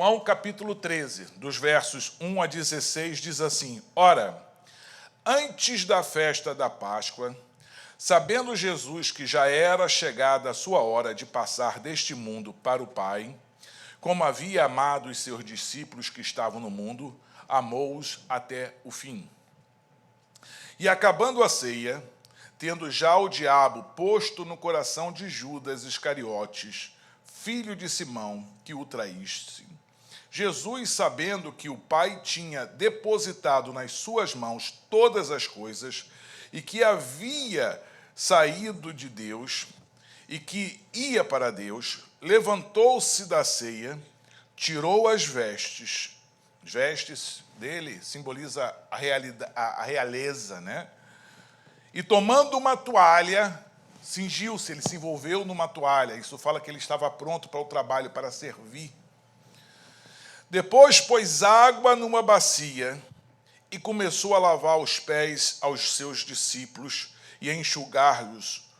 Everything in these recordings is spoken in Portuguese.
João capítulo 13, dos versos 1 a 16, diz assim: Ora, antes da festa da Páscoa, sabendo Jesus que já era chegada a sua hora de passar deste mundo para o Pai, como havia amado os seus discípulos que estavam no mundo, amou-os até o fim. E acabando a ceia, tendo já o diabo posto no coração de Judas Iscariotes, filho de Simão, que o traísse, Jesus, sabendo que o Pai tinha depositado nas suas mãos todas as coisas e que havia saído de Deus e que ia para Deus, levantou-se da ceia, tirou as vestes dele simboliza a realeza, né? E tomando uma toalha, cingiu-se, ele se envolveu numa toalha. Isso fala que ele estava pronto para o trabalho, para servir. Depois pôs água numa bacia e começou a lavar os pés aos seus discípulos e a enxugar-los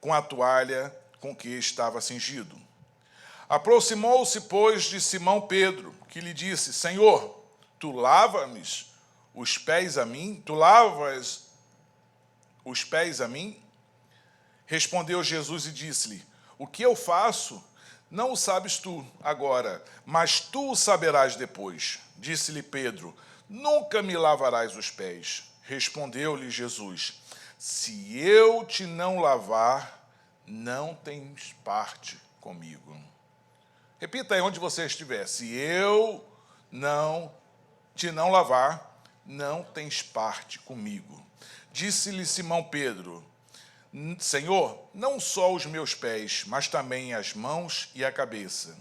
com a toalha com que estava cingido. Aproximou-se, pois, de Simão Pedro, que lhe disse: Senhor, tu lavas-me os pés a mim? Tu lavas os pés a mim? Respondeu Jesus e disse-lhe: O que eu faço, não o sabes tu agora, mas tu o saberás depois. Disse-lhe Pedro: Nunca me lavarás os pés. Respondeu-lhe Jesus: Se eu te não lavar, não tens parte comigo. Repita aí onde você estiver. Se eu te não lavar, não tens parte comigo. Disse-lhe Simão Pedro: Senhor, não só os meus pés, mas também as mãos e a cabeça.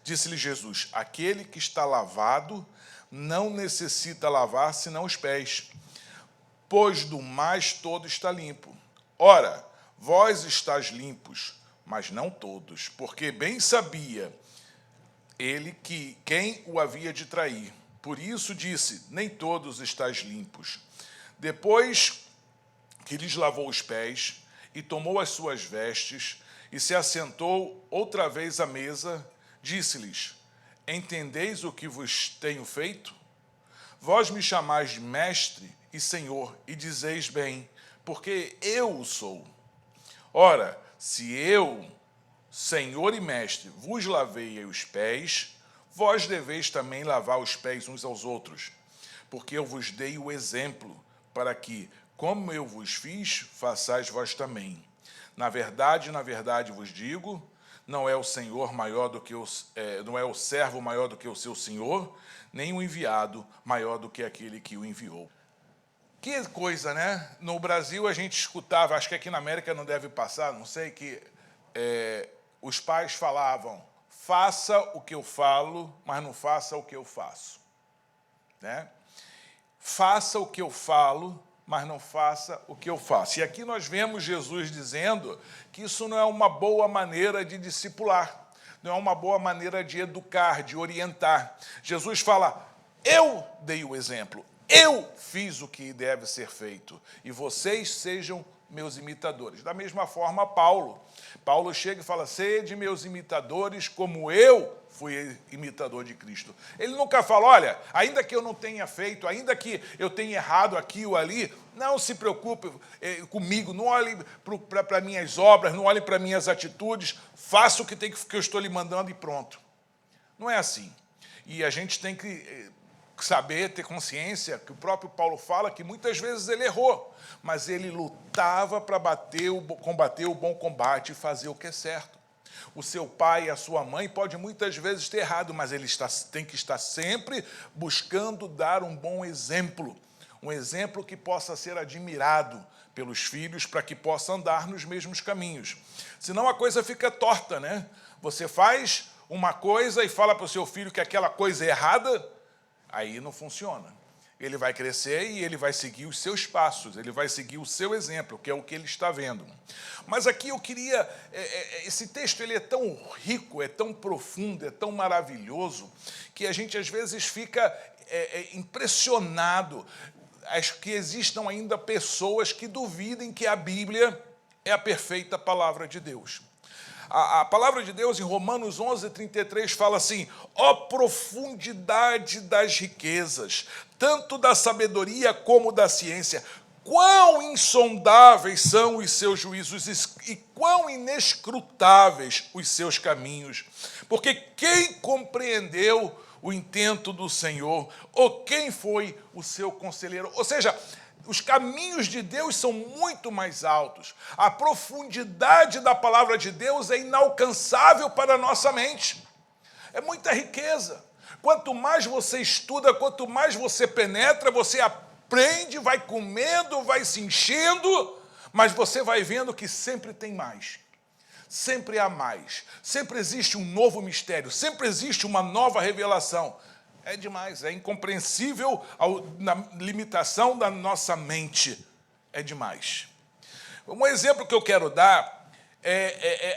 Disse-lhe Jesus: Aquele que está lavado não necessita lavar senão os pés, pois do mais todo está limpo. Ora, vós estáis limpos, mas não todos, porque bem sabia ele que quem o havia de trair. Por isso disse: Nem todos estáis limpos. Depois que lhes lavou os pés e tomou as suas vestes e se assentou outra vez à mesa, disse-lhes: Entendeis o que vos tenho feito? Vós me chamais de mestre e senhor, e dizeis bem, porque eu o sou. Ora, se eu, senhor e mestre, vos lavei os pés, vós deveis também lavar os pés uns aos outros, porque eu vos dei o exemplo, para que, como eu vos fiz, façais vós também. Na verdade vos digo, não é o servo maior do que o seu senhor, nem o enviado maior do que aquele que o enviou. Que coisa, né? No Brasil a gente escutava, acho que aqui na América não deve passar, não sei, que os pais falavam: faça o que eu falo, mas não faça o que eu faço. Né? Faça o que eu falo, mas não faça o que eu faço. E aqui nós vemos Jesus dizendo que isso não é uma boa maneira de discipular, não é uma boa maneira de educar, de orientar. Jesus fala: eu dei o exemplo, eu fiz o que deve ser feito, e vocês sejam meus imitadores. Da mesma forma, Paulo chega e fala: sede meus imitadores como eu fui imitador de Cristo. Ele nunca fala: olha, ainda que eu não tenha feito, ainda que eu tenha errado aqui ou ali, não se preocupe comigo, não olhe para minhas obras, não olhe para minhas atitudes, faça o que eu estou lhe mandando e pronto. Não é assim. E a gente tem que saber, ter consciência, que o próprio Paulo fala que muitas vezes ele errou, mas ele lutava para combater o bom combate e fazer o que é certo. O seu pai e a sua mãe pode muitas vezes ter errado, mas ele tem que estar sempre buscando dar um bom exemplo, um exemplo que possa ser admirado pelos filhos, para que possa andar nos mesmos caminhos. Senão a coisa fica torta, né? Você faz uma coisa e fala para o seu filho que aquela coisa é errada, aí não funciona. Ele vai crescer e ele vai seguir os seus passos, ele vai seguir o seu exemplo, que é o que ele está vendo. Mas aqui eu queria... esse texto ele é tão rico, é tão profundo, é tão maravilhoso, que a gente às vezes fica impressionado. Acho que existam ainda pessoas que duvidem que a Bíblia é a perfeita palavra de Deus. A palavra de Deus em Romanos 11:33 fala assim: ó profundidade das riquezas, tanto da sabedoria como da ciência, quão insondáveis são os seus juízos e quão inescrutáveis os seus caminhos. Porque quem compreendeu o intento do Senhor, ou quem foi o seu conselheiro? Ou seja, os caminhos de Deus são muito mais altos. A profundidade da palavra de Deus é inalcançável para a nossa mente. É muita riqueza. Quanto mais você estuda, quanto mais você penetra, você aprende, vai comendo, vai se enchendo, mas você vai vendo que sempre tem mais. Sempre há mais. Sempre existe um novo mistério. Sempre existe uma nova revelação. É demais, é incompreensível na limitação da nossa mente. É demais. Um exemplo que eu quero dar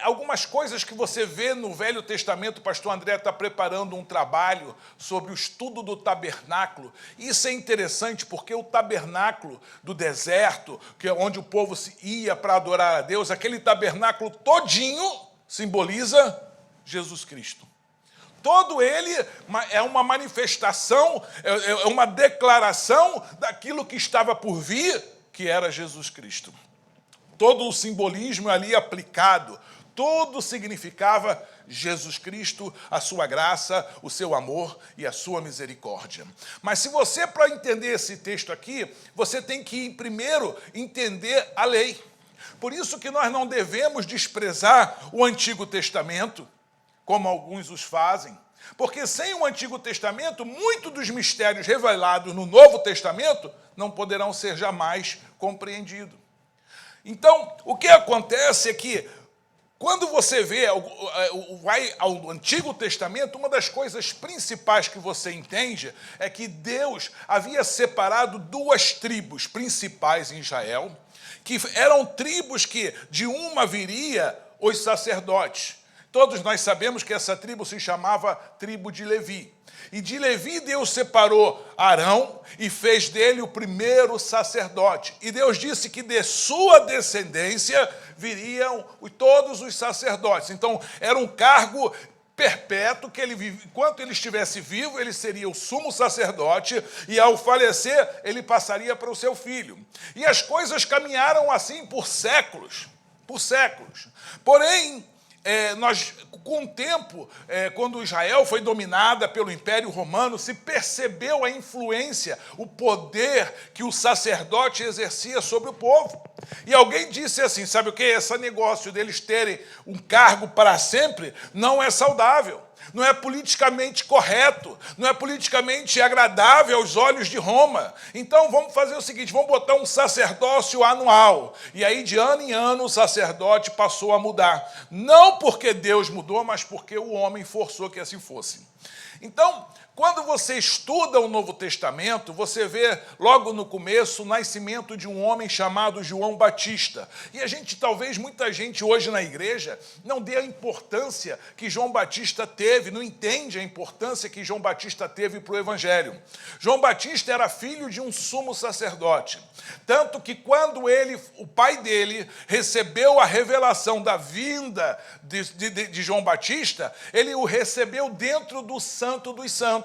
algumas coisas que você vê no Velho Testamento. O pastor André está preparando um trabalho sobre o estudo do tabernáculo. Isso é interessante porque o tabernáculo do deserto, que é onde o povo ia para adorar a Deus, aquele tabernáculo todinho simboliza Jesus Cristo. Todo ele é uma manifestação, é uma declaração daquilo que estava por vir, que era Jesus Cristo. Todo o simbolismo ali aplicado, tudo significava Jesus Cristo, a sua graça, o seu amor e a sua misericórdia. Mas se você, para entender esse texto aqui, você tem que primeiro entender a lei. Por isso que nós não devemos desprezar o Antigo Testamento, como alguns os fazem. Porque sem o Antigo Testamento, muitos dos mistérios revelados no Novo Testamento não poderão ser jamais compreendidos. Então, o que acontece é que, quando você vai ao Antigo Testamento, uma das coisas principais que você entende é que Deus havia separado duas tribos principais em Israel, que eram tribos que de uma viria os sacerdotes. Todos nós sabemos que essa tribo se chamava tribo de Levi. E de Levi Deus separou Arão e fez dele o primeiro sacerdote. E Deus disse que de sua descendência viriam todos os sacerdotes. Então era um cargo perpétuo que enquanto ele estivesse vivo, ele seria o sumo sacerdote, e ao falecer, ele passaria para o seu filho. E as coisas caminharam assim por séculos. Porém, com o tempo, quando Israel foi dominada pelo Império Romano, se percebeu a influência, o poder que o sacerdote exercia sobre o povo. E alguém disse assim, sabe o que? Esse negócio deles terem um cargo para sempre não é saudável. Não é politicamente correto, não é politicamente agradável aos olhos de Roma. Então vamos fazer o seguinte, vamos botar um sacerdócio anual. E aí de ano em ano o sacerdote passou a mudar. Não porque Deus mudou, mas porque o homem forçou que assim fosse. Então, quando você estuda o Novo Testamento, você vê logo no começo o nascimento de um homem chamado João Batista. E talvez muita gente hoje na igreja não dê a importância que João Batista teve, não entende a importância que João Batista teve para o Evangelho. João Batista era filho de um sumo sacerdote. Tanto que quando o pai dele, recebeu a revelação da vinda de João Batista, ele o recebeu dentro do Santo dos Santos.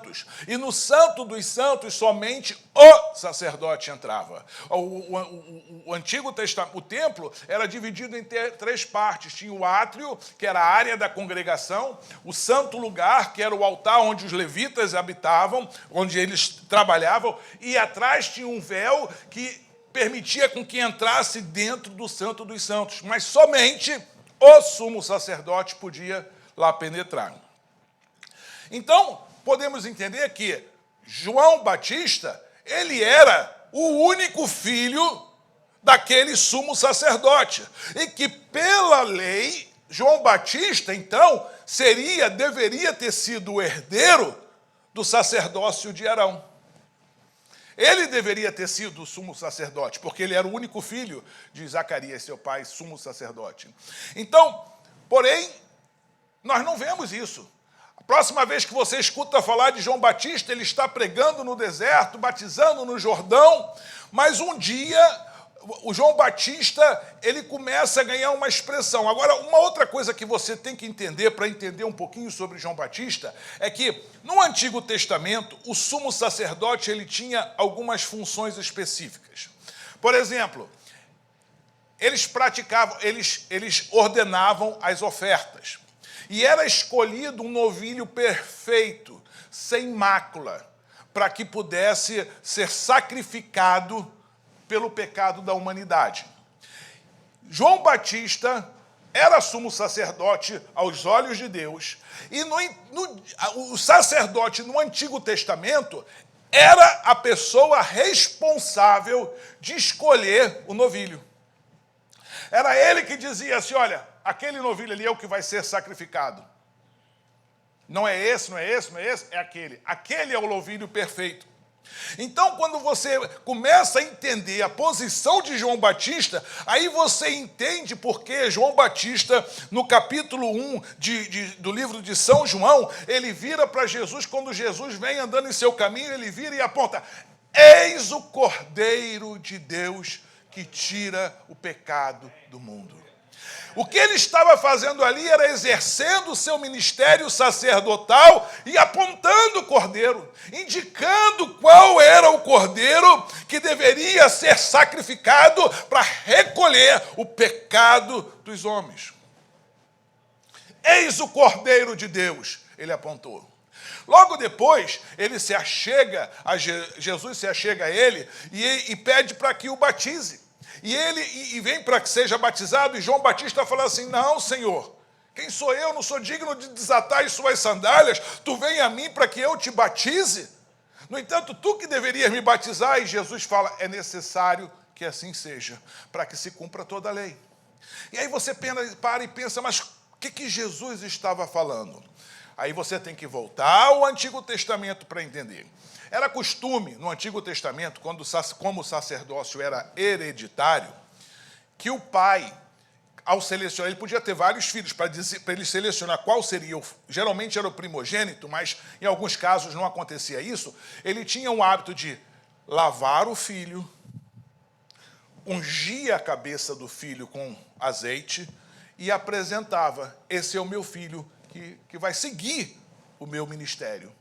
E no Santo dos Santos somente o sacerdote entrava. O Antigo Testamento, o templo era dividido em três partes. Tinha o átrio, que era a área da congregação, o santo lugar, que era o altar onde os levitas habitavam, onde eles trabalhavam, e atrás tinha um véu que permitia com que entrasse dentro do Santo dos Santos, mas somente o sumo sacerdote podia lá penetrar. Então, podemos entender que João Batista, ele era o único filho daquele sumo sacerdote. E que, pela lei, João Batista, então, deveria ter sido o herdeiro do sacerdócio de Arão. Ele deveria ter sido o sumo sacerdote, porque ele era o único filho de Zacarias, seu pai, sumo sacerdote. Então, porém, nós não vemos isso. Próxima vez que você escuta falar de João Batista, ele está pregando no deserto, batizando no Jordão, mas um dia o João Batista, ele começa a ganhar uma expressão. Agora, uma outra coisa que você tem que entender, para entender um pouquinho sobre João Batista, é que no Antigo Testamento, o sumo sacerdote ele tinha algumas funções específicas. Por exemplo, eles ordenavam as ofertas. E era escolhido um novilho perfeito, sem mácula, para que pudesse ser sacrificado pelo pecado da humanidade. João Batista era sumo sacerdote aos olhos de Deus, e o sacerdote no Antigo Testamento era a pessoa responsável de escolher o novilho. Era ele que dizia assim, olha, aquele novilho ali é o que vai ser sacrificado. Não é esse, não é esse, não é esse, é aquele. Aquele é o novilho perfeito. Então, quando você começa a entender a posição de João Batista, aí você entende porque João Batista, no capítulo 1 do livro de São João, ele vira para Jesus, quando Jesus vem andando em seu caminho, ele vira e aponta, eis o Cordeiro de Deus que tira o pecado do mundo. O que ele estava fazendo ali era exercendo o seu ministério sacerdotal e apontando o cordeiro, indicando qual era o cordeiro que deveria ser sacrificado para recolher o pecado dos homens. Eis o Cordeiro de Deus, ele apontou. Logo depois, ele se achega Jesus se achega a ele e pede para que o batize. E vem para que seja batizado, e João Batista fala assim, não, Senhor, quem sou eu? Não sou digno de desatar as suas sandálias, tu vem a mim para que eu te batize? No entanto, tu que deverias me batizar, e Jesus fala, é necessário que assim seja, para que se cumpra toda a lei. E aí você para e pensa, mas o que Jesus estava falando? Aí você tem que voltar ao Antigo Testamento para entender. Era costume, no Antigo Testamento, como o sacerdócio era hereditário, que o pai, ao selecionar, ele podia ter vários filhos, para ele selecionar qual seria, geralmente era o primogênito, mas em alguns casos não acontecia isso, ele tinha o hábito de lavar o filho, ungia a cabeça do filho com azeite e apresentava, esse é o meu filho que vai seguir o meu ministério.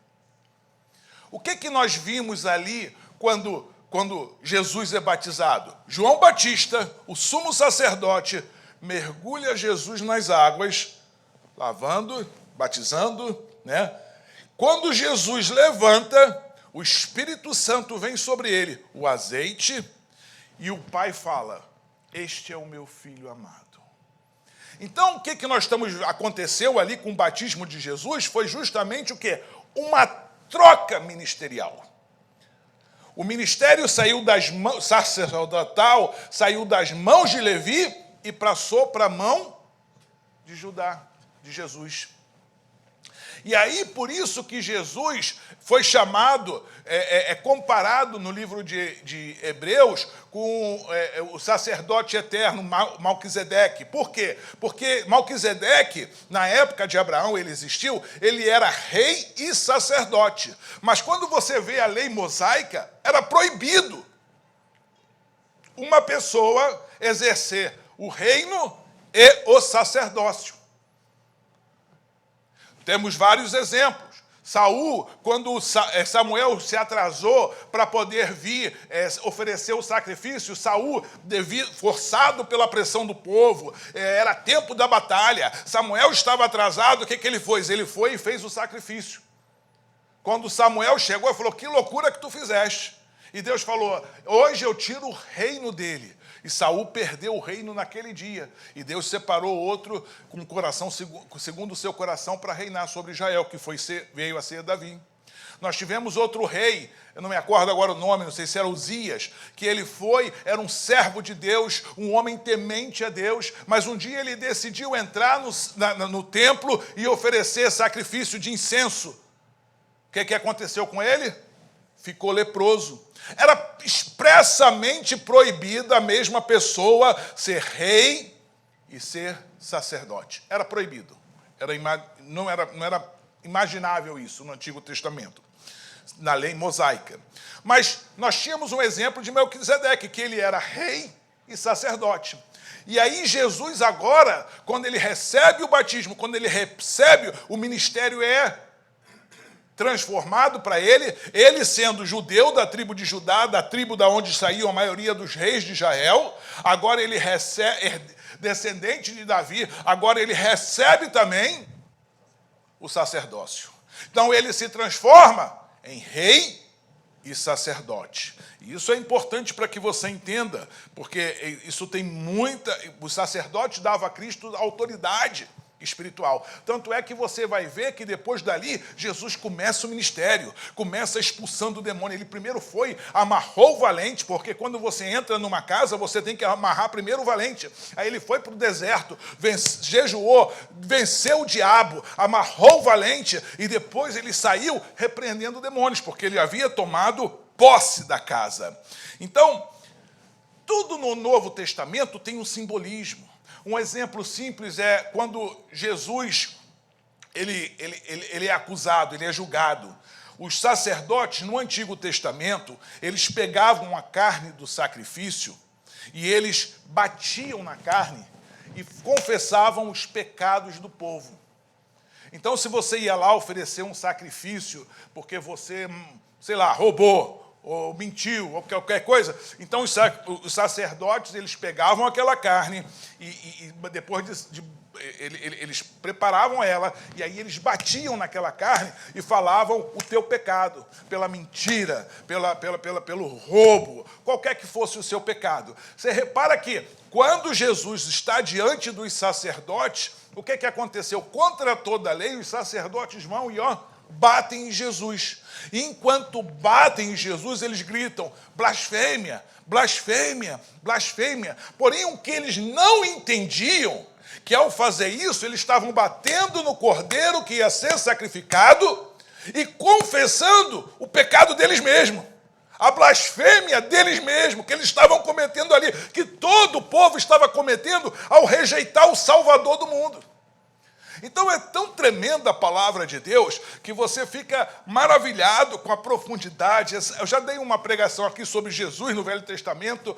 O que nós vimos ali quando Jesus é batizado? João Batista, o sumo sacerdote, mergulha Jesus nas águas, lavando, batizando, né? Quando Jesus levanta, o Espírito Santo vem sobre ele, o azeite, e o Pai fala, este é o meu Filho amado. Então, o que aconteceu ali com o batismo de Jesus foi justamente o quê? Uma troca ministerial. O ministério saiu das mãos, sacerdotal, saiu das mãos de Levi e passou para a mão de Judá, de Jesus. E aí, por isso que Jesus foi chamado, comparado no livro de Hebreus com o sacerdote eterno Malquisedeque. Por quê? Porque Malquisedeque, na época de Abraão, ele existiu, ele era rei e sacerdote. Mas quando você vê a lei mosaica, era proibido uma pessoa exercer o reino e o sacerdócio. Temos vários exemplos. Saul, quando Samuel se atrasou para poder vir oferecer o sacrifício, Saul, forçado pela pressão do povo, era tempo da batalha, Samuel estava atrasado, o que ele fez? Ele foi e fez o sacrifício. Quando Samuel chegou, ele falou, que loucura que tu fizeste. E Deus falou, hoje eu tiro o reino dele. E Saul perdeu o reino naquele dia. E Deus separou outro com o coração segundo o seu coração para reinar sobre Israel, que veio a ser Davi. Nós tivemos outro rei, eu não me acordo agora o nome, não sei se era Uzias, que era um servo de Deus, um homem temente a Deus, mas um dia ele decidiu entrar no templo e oferecer sacrifício de incenso. O que aconteceu com ele? Ficou leproso. Era expressamente proibida a mesma pessoa ser rei e ser sacerdote. Era proibido. Não era imaginável isso no Antigo Testamento, na lei mosaica. Mas nós tínhamos um exemplo de Melquisedeque, que ele era rei e sacerdote. E aí Jesus agora, quando ele recebe o batismo, quando ele recebe, o ministério é transformado para ele sendo judeu da tribo de Judá, da tribo da onde saíam a maioria dos reis de Israel, agora ele recebe, descendente de Davi, agora ele recebe também o sacerdócio. Então ele se transforma em rei e sacerdote. E isso é importante para que você entenda, porque isso tem muita... O sacerdote dava a Cristo autoridade espiritual. Tanto é que você vai ver que depois dali, Jesus começa o ministério, começa expulsando o demônio. Ele primeiro amarrou o valente, porque quando você entra numa casa, você tem que amarrar primeiro o valente. Aí ele foi para o deserto, jejuou, venceu o diabo, amarrou o valente, e depois ele saiu repreendendo demônios, porque ele havia tomado posse da casa. Então, tudo no Novo Testamento tem um simbolismo. Um exemplo simples é quando Jesus ele é acusado, ele é julgado. Os sacerdotes, no Antigo Testamento, eles pegavam a carne do sacrifício e eles batiam na carne e confessavam os pecados do povo. Então, se você ia lá oferecer um sacrifício porque você, sei lá, roubou, ou mentiu, ou qualquer coisa, então os sacerdotes, eles pegavam aquela carne e depois eles preparavam ela, e aí eles batiam naquela carne e falavam o teu pecado, pela mentira, pelo roubo, qualquer que fosse o seu pecado. Você repara que quando Jesus está diante dos sacerdotes, o que aconteceu? Contra toda a lei, os sacerdotes vão e batem em Jesus. E enquanto batem em Jesus, eles gritam, blasfêmia, blasfêmia, blasfêmia. Porém, o que eles não entendiam, que ao fazer isso, eles estavam batendo no cordeiro que ia ser sacrificado e confessando o pecado deles mesmos. A blasfêmia deles mesmos, que eles estavam cometendo ali, que todo o povo estava cometendo ao rejeitar o Salvador do mundo. Então é tão tremenda a palavra de Deus que você fica maravilhado com a profundidade. Eu já dei uma pregação aqui sobre Jesus no Velho Testamento,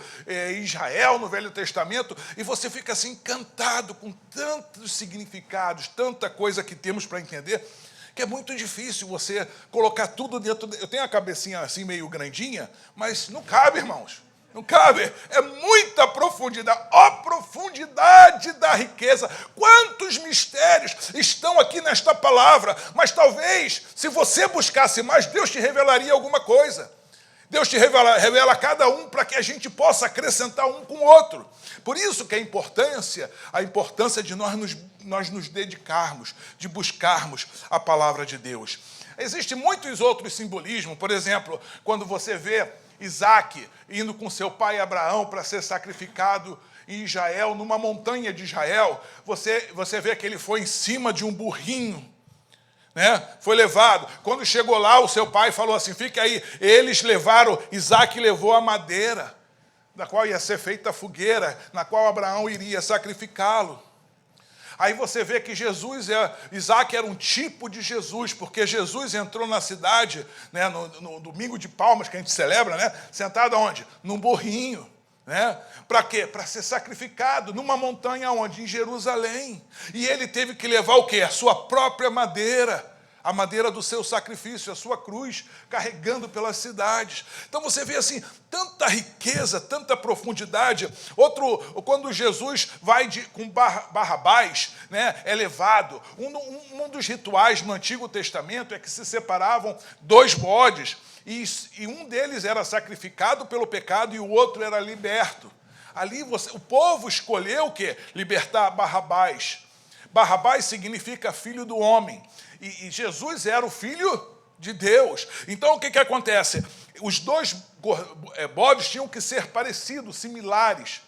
Israel no Velho Testamento, e você fica assim encantado com tantos significados, tanta coisa que temos para entender, que é muito difícil você colocar tudo dentro... Eu tenho a cabecinha assim meio grandinha, mas não cabe, irmãos. Não cabe, é muita profundidade, a profundidade da riqueza. Quantos mistérios estão aqui nesta palavra, mas talvez, se você buscasse mais, Deus te revelaria alguma coisa. Deus te revela cada um para que a gente possa acrescentar um com o outro. Por isso que a importância de nós nos dedicarmos, de buscarmos a palavra de Deus. Existem muitos outros simbolismos, por exemplo, quando você vê Isaac indo com seu pai Abraão para ser sacrificado em Israel, numa montanha de Israel, você vê que ele foi em cima de um burrinho, né? Foi levado. Quando chegou lá, o seu pai falou assim, fica aí. Eles levaram, Isaac levou a madeira, da qual ia ser feita a fogueira, na qual Abraão iria sacrificá-lo. Aí você vê que Isaac era um tipo de Jesus, porque Jesus entrou na cidade, né, no domingo de Palmas, que a gente celebra, né, sentado aonde? Num burrinho. Né? Para quê? Para ser sacrificado numa montanha onde? Em Jerusalém. E ele teve que levar o quê? A sua própria madeira. A madeira do seu sacrifício, a sua cruz, carregando pelas cidades. Então você vê assim, tanta riqueza, tanta profundidade. Quando Jesus vai com Barrabás, né, é levado. Um dos rituais no Antigo Testamento é que se separavam 2 bodes, e um deles era sacrificado pelo pecado e o outro era liberto. Ali o povo escolheu o quê? Libertar Barrabás. Barrabás significa filho do homem. E Jesus era o Filho de Deus. Então, o que acontece? Os 2 bodes tinham que ser parecidos, similares.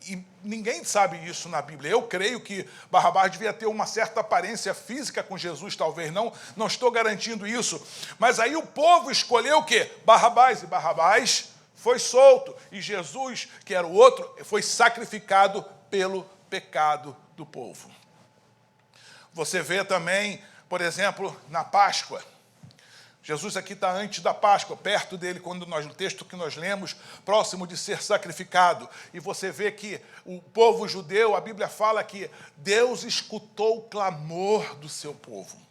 E ninguém sabe isso na Bíblia. Eu creio que Barrabás devia ter uma certa aparência física com Jesus, talvez não estou garantindo isso. Mas aí o povo escolheu o quê? Barrabás, e Barrabás foi solto. E Jesus, que era o outro, foi sacrificado pelo pecado do povo. Você vê também, por exemplo, na Páscoa, Jesus aqui está antes da Páscoa, perto dele, o texto que nós lemos, próximo de ser sacrificado. E você vê que o povo judeu, a Bíblia fala que Deus escutou o clamor do seu povo.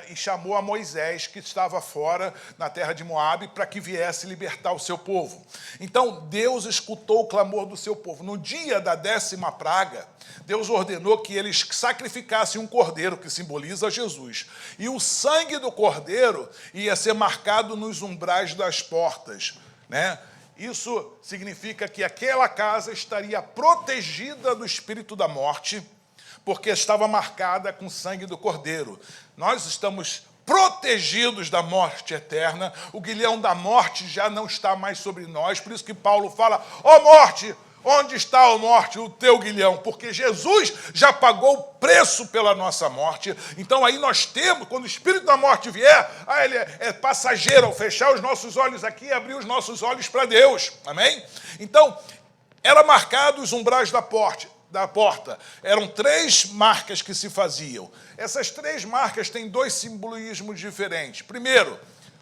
E chamou a Moisés, que estava fora na terra de Moabe, para que viesse libertar o seu povo. Então, Deus escutou o clamor do seu povo. No dia da 10ª praga, Deus ordenou que eles sacrificassem um cordeiro, que simboliza Jesus. E o sangue do cordeiro ia ser marcado nos umbrais das portas, né? Isso significa que aquela casa estaria protegida do espírito da morte, porque estava marcada com o sangue do cordeiro. Nós estamos protegidos da morte eterna, o guilhão da morte já não está mais sobre nós, por isso que Paulo fala, ó morte, onde está, ó morte, o teu guilhão? Porque Jesus já pagou o preço pela nossa morte. Então aí nós temos, quando o espírito da morte vier, ele é passageiro, ao fechar os nossos olhos aqui e abrir os nossos olhos para Deus, amém? Então, era marcado os umbrais da porta. Eram 3 marcas que se faziam. Essas 3 marcas têm 2 simbolismos diferentes. Primeiro,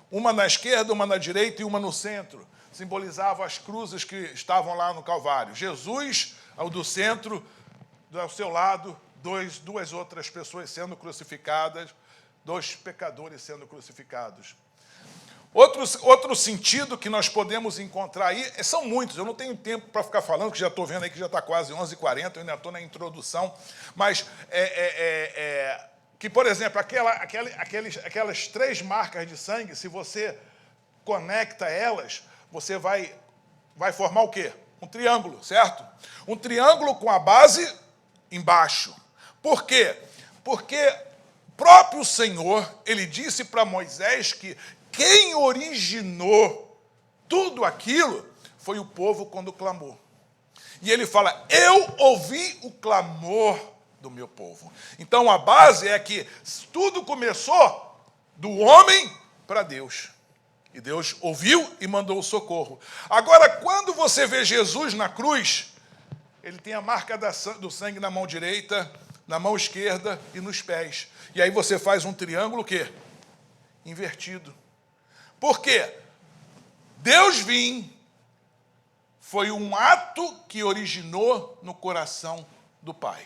uma na esquerda, uma na direita e uma no centro. Simbolizavam as cruzes que estavam lá no Calvário. Jesus, ao do centro, ao seu lado, duas outras pessoas sendo crucificadas, 2 pecadores sendo crucificados. Outro sentido que nós podemos encontrar aí, são muitos, eu não tenho tempo para ficar falando, que já estou vendo aí que já está quase 11h40, eu ainda estou na introdução, mas que, por exemplo, aquelas 3 marcas de sangue, se você conecta elas, você vai formar o quê? Um triângulo, certo? Um triângulo com a base embaixo. Por quê? Porque o próprio Senhor, ele disse para Moisés que quem originou tudo aquilo foi o povo quando clamou. E ele fala, eu ouvi o clamor do meu povo. Então a base é que tudo começou do homem para Deus. E Deus ouviu e mandou o socorro. Agora, quando você vê Jesus na cruz, ele tem a marca do sangue na mão direita, na mão esquerda e nos pés. E aí você faz um triângulo o quê? Invertido. Por quê? Deus vim foi um ato que originou no coração do Pai.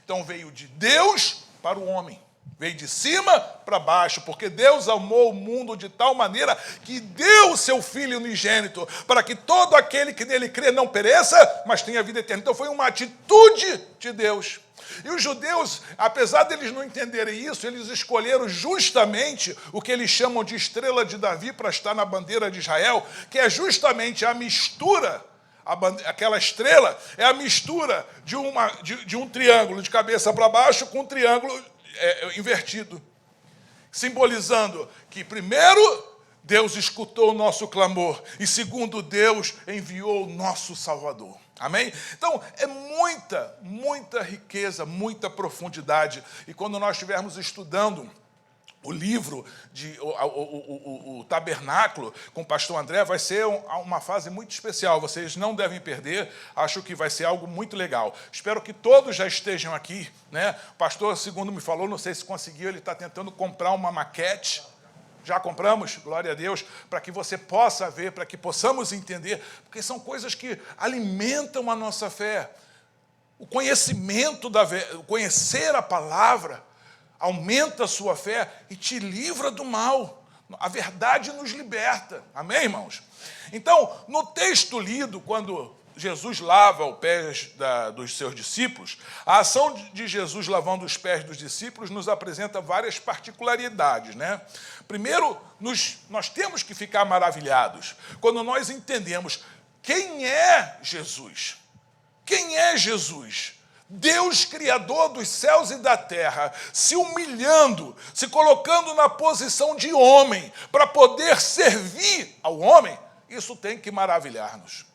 Então veio de Deus para o homem. Veio de cima para baixo, porque Deus amou o mundo de tal maneira que deu o seu Filho unigênito, para que todo aquele que nele crê não pereça, mas tenha vida eterna. Então foi uma atitude de Deus. E os judeus, apesar deles não entenderem isso, eles escolheram justamente o que eles chamam de estrela de Davi para estar na bandeira de Israel, que é justamente a mistura, aquela estrela é a mistura de um triângulo de cabeça para baixo com um triângulo invertido, simbolizando que, primeiro, Deus escutou o nosso clamor e, segundo, Deus enviou o nosso Salvador. Amém? Então, é muita riqueza, muita profundidade. E quando nós estivermos estudando o livro, o Tabernáculo, com o pastor André, vai ser uma fase muito especial. Vocês não devem perder. Acho que vai ser algo muito legal. Espero que todos já estejam aqui, né? O pastor, segundo me falou, não sei se conseguiu, ele está tentando comprar uma maquete. Já compramos, glória a Deus, para que você possa ver, para que possamos entender, porque são coisas que alimentam a nossa fé. O conhecimento, conhecer a palavra, aumenta a sua fé e te livra do mal. A verdade nos liberta. Amém, irmãos? Então, no texto lido, quando Jesus lava os pés dos seus discípulos, a ação de Jesus lavando os pés dos discípulos nos apresenta várias particularidades, né? Primeiro, nós temos que ficar maravilhados quando nós entendemos quem é Jesus. Quem é Jesus? Deus, Criador dos céus e da terra, se humilhando, se colocando na posição de homem, para poder servir ao homem, isso tem que maravilhar-nos.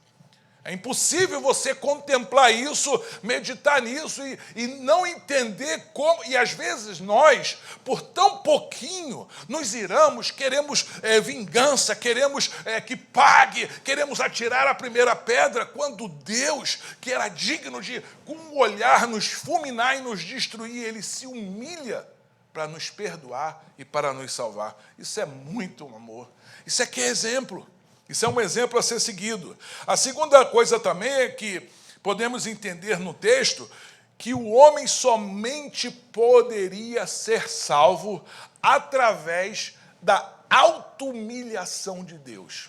É impossível você contemplar isso, meditar nisso e não entender como... E às vezes nós, por tão pouquinho, nos iramos, queremos vingança, queremos que pague, queremos atirar a primeira pedra, quando Deus, que era digno de, com um olhar, nos fulminar e nos destruir, ele se humilha para nos perdoar e para nos salvar. Isso é muito amor. Isso aqui é exemplo. Isso é um exemplo a ser seguido. A segunda coisa também é que podemos entender no texto que o homem somente poderia ser salvo através da auto-humilhação de Deus.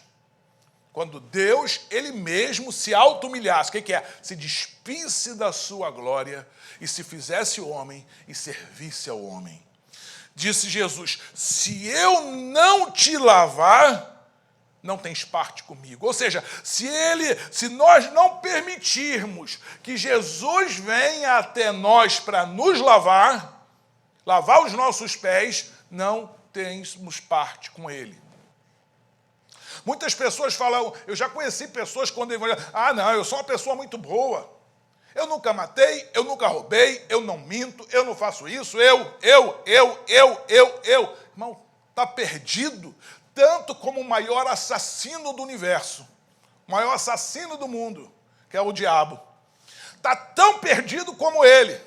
Quando Deus, Ele mesmo, se auto-humilhasse, o que é? Se despisse da sua glória e se fizesse homem e servisse ao homem. Disse Jesus, se eu não te lavar, não tens parte comigo. Ou seja, se nós não permitirmos que Jesus venha até nós para nos lavar os nossos pés, não temos parte com Ele. Muitas pessoas falam, eu já conheci pessoas quando não, eu sou uma pessoa muito boa. Eu nunca matei, eu nunca roubei, eu não minto, eu não faço isso, eu. Irmão, está perdido, tanto como o maior assassino do universo, o maior assassino do mundo, que é o diabo. Está tão perdido como ele,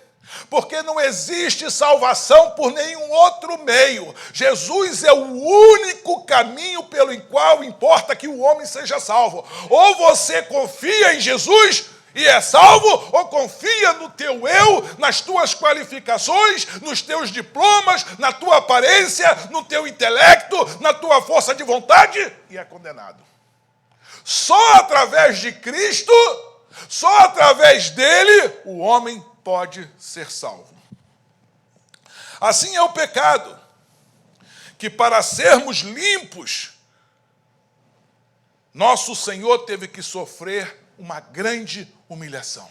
porque não existe salvação por nenhum outro meio. Jesus é o único caminho pelo qual importa que o homem seja salvo. Ou você confia em Jesus e é salvo, ou confia no teu eu, nas tuas qualificações, nos teus diplomas, na tua aparência, no teu intelecto, na tua força de vontade, e é condenado. Só através de Cristo, só através dele, o homem pode ser salvo. Assim é o pecado, que para sermos limpos, nosso Senhor teve que sofrer uma grande humilhação.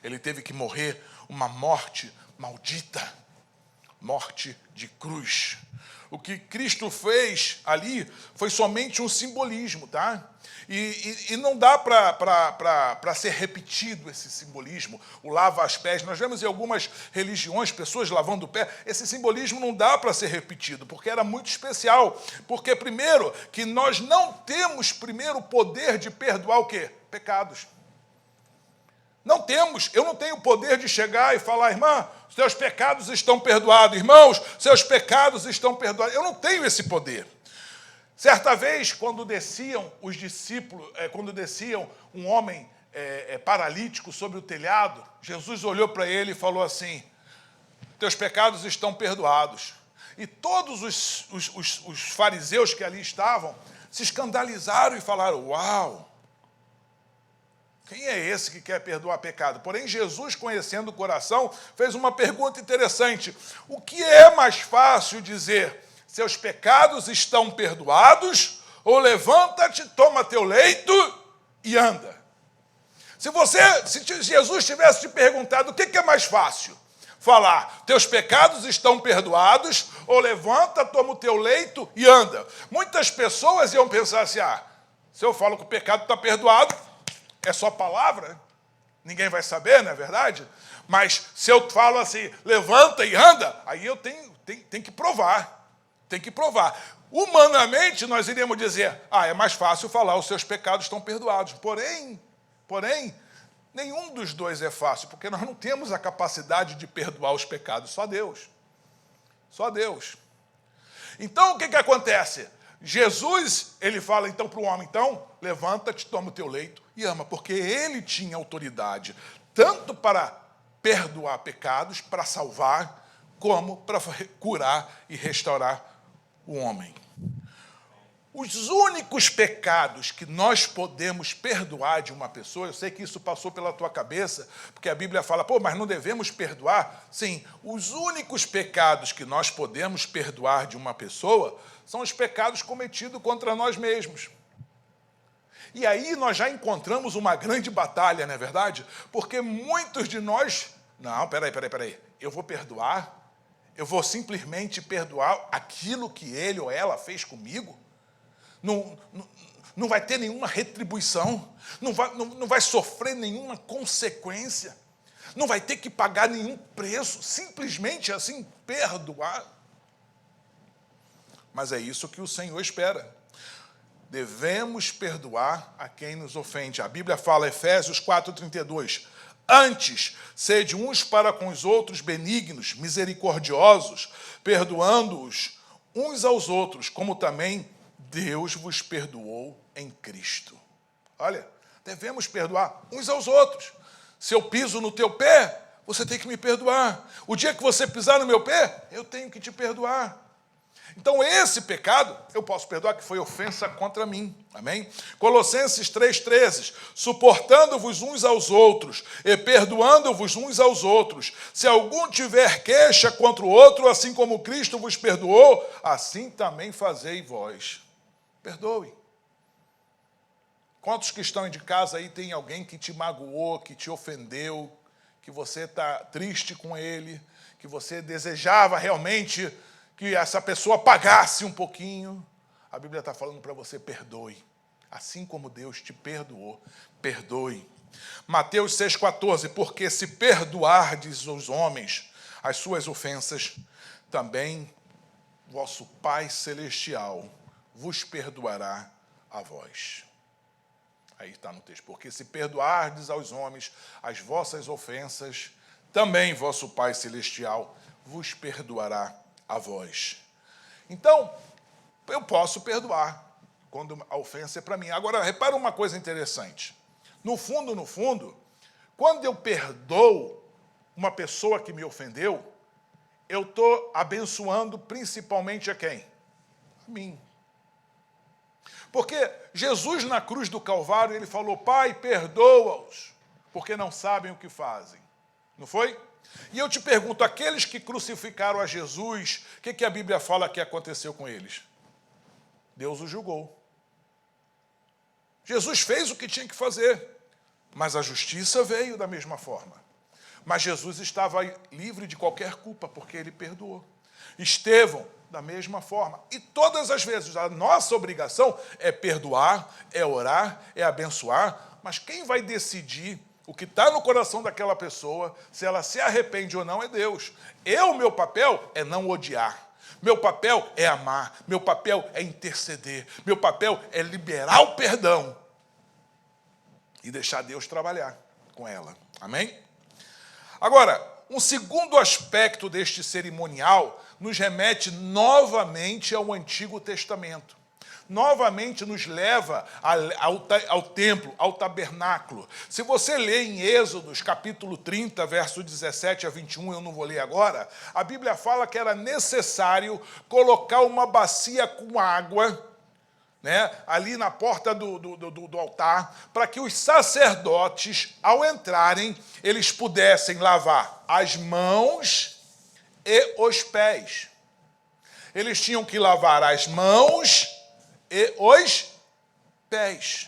Ele teve que morrer uma morte maldita, morte de cruz. O que Cristo fez ali foi somente um simbolismo, tá? E não dá para ser repetido esse simbolismo, o lava os pés. Nós vemos em algumas religiões, pessoas lavando o pé. Esse simbolismo não dá para ser repetido, porque era muito especial. Porque, primeiro, que nós não temos, primeiro, o poder de perdoar o quê? Pecados. Não temos. Eu não tenho o poder de chegar e falar, irmã, seus pecados estão perdoados. Irmãos, seus pecados estão perdoados. Eu não tenho esse poder. Certa vez, quando desciam os discípulos, quando desciam um homem paralítico sobre o telhado, Jesus olhou para ele e falou assim, teus pecados estão perdoados. E todos os fariseus que ali estavam se escandalizaram e falaram, uau, quem é esse que quer perdoar pecado? Porém, Jesus, conhecendo o coração, fez uma pergunta interessante. O que é mais fácil dizer, seus pecados estão perdoados, ou levanta-te, toma teu leito e anda? Se Jesus tivesse te perguntado, o que é mais fácil? Falar, teus pecados estão perdoados, ou levanta, toma o teu leito e anda. Muitas pessoas iam pensar assim, se eu falo que o pecado está perdoado, é só palavra, ninguém vai saber, não é verdade? Mas se eu falo assim, levanta e anda, aí eu tenho que provar, Humanamente, nós iríamos dizer, é mais fácil falar, os seus pecados estão perdoados. Porém, nenhum dos dois é fácil, porque nós não temos a capacidade de perdoar os pecados, só Deus. Só Deus. Então, o que acontece? Jesus, ele fala então para o homem, levanta-te, toma o teu leito e ama, porque ele tinha autoridade, tanto para perdoar pecados, para salvar, como para curar e restaurar o homem. Os únicos pecados que nós podemos perdoar de uma pessoa, eu sei que isso passou pela tua cabeça, porque a Bíblia fala, mas não devemos perdoar? Sim, os únicos pecados que nós podemos perdoar de uma pessoa são os pecados cometidos contra nós mesmos. E aí nós já encontramos uma grande batalha, não é verdade? Porque muitos de nós... Não, peraí. Eu vou perdoar? Eu vou simplesmente perdoar aquilo que ele ou ela fez comigo? Não vai ter nenhuma retribuição, não vai sofrer nenhuma consequência, não vai ter que pagar nenhum preço, simplesmente assim perdoar. Mas é isso que o Senhor espera. Devemos perdoar a quem nos ofende. A Bíblia fala, Efésios 4:32, Antes, sede uns para com os outros benignos, misericordiosos, perdoando-os uns aos outros, como também Deus vos perdoou em Cristo. Olha, devemos perdoar uns aos outros. Se eu piso no teu pé, você tem que me perdoar. O dia que você pisar no meu pé, eu tenho que te perdoar. Então, esse pecado, eu posso perdoar, que foi ofensa contra mim. Amém? Colossenses 3,13. Suportando-vos uns aos outros e perdoando-vos uns aos outros. Se algum tiver queixa contra o outro, assim como Cristo vos perdoou, assim também fazei vós. Perdoe. Quantos que estão de casa aí tem alguém que te magoou, que te ofendeu, que você está triste com ele, que você desejava realmente que essa pessoa pagasse um pouquinho? A Bíblia está falando para você, perdoe. Assim como Deus te perdoou, perdoe. Mateus 6,14, porque se perdoardes os homens as suas ofensas, também vosso Pai Celestial vos perdoará a vós. Aí está no texto, porque se perdoardes aos homens as vossas ofensas, também vosso Pai Celestial vos perdoará a vós. Então, eu posso perdoar quando a ofensa é para mim. Agora, repara uma coisa interessante. No fundo, quando eu perdoo uma pessoa que me ofendeu, eu estou abençoando principalmente a quem? A mim. Porque Jesus, na cruz do Calvário, ele falou, Pai, perdoa-os, porque não sabem o que fazem. Não foi? E eu te pergunto, aqueles que crucificaram a Jesus, o que a Bíblia fala que aconteceu com eles? Deus os julgou. Jesus fez o que tinha que fazer, mas a justiça veio da mesma forma. Mas Jesus estava livre de qualquer culpa, porque ele perdoou. Estevão, da mesma forma. E todas as vezes, a nossa obrigação é perdoar, é orar, é abençoar, mas quem vai decidir o que está no coração daquela pessoa, se ela se arrepende ou não, é Deus. Meu papel é não odiar. Meu papel é amar. Meu papel é interceder. Meu papel é liberar o perdão e deixar Deus trabalhar com ela. Amém? Agora, um segundo aspecto deste cerimonial nos remete novamente ao Antigo Testamento. Novamente nos leva ao templo, ao tabernáculo. Se você lê em Êxodos, capítulo 30, verso 17 a 21, eu não vou ler agora, a Bíblia fala que era necessário colocar uma bacia com água, né, ali na porta do altar, para que os sacerdotes, ao entrarem, eles pudessem lavar as mãos e os pés. Eles tinham que lavar as mãos e os pés.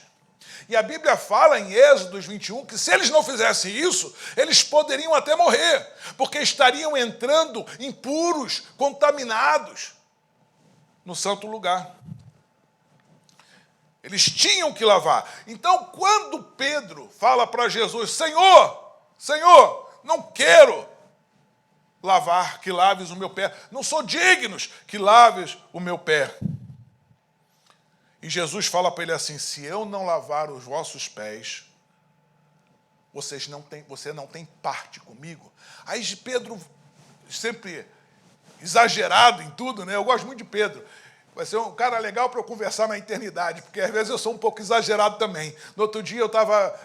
E a Bíblia fala em Êxodos 21 que se eles não fizessem isso, eles poderiam até morrer, porque estariam entrando impuros, contaminados no santo lugar. Eles tinham que lavar. Então, quando Pedro fala para Jesus, Senhor, não quero que laves o meu pé. Não sou digno que laves o meu pé. E Jesus fala para ele assim, se eu não lavar os vossos pés, você não tem parte comigo. Aí Pedro, sempre exagerado em tudo, né? Eu gosto muito de Pedro. Vai ser um cara legal para eu conversar na eternidade, porque às vezes eu sou um pouco exagerado também. No outro dia eu estava...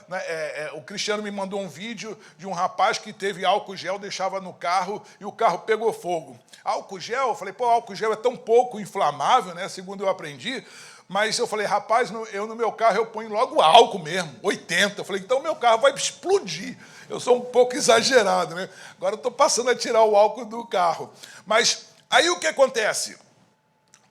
o Cristiano me mandou um vídeo de um rapaz que teve álcool gel, deixava no carro e o carro pegou fogo. Álcool gel? Eu falei, álcool gel é tão pouco inflamável, né? Segundo eu aprendi. Mas eu falei, rapaz, no meu carro eu ponho logo álcool mesmo, 80. Eu falei, então meu carro vai explodir. Eu sou um pouco exagerado, né? Agora eu estou passando a tirar o álcool do carro. Mas aí o que acontece?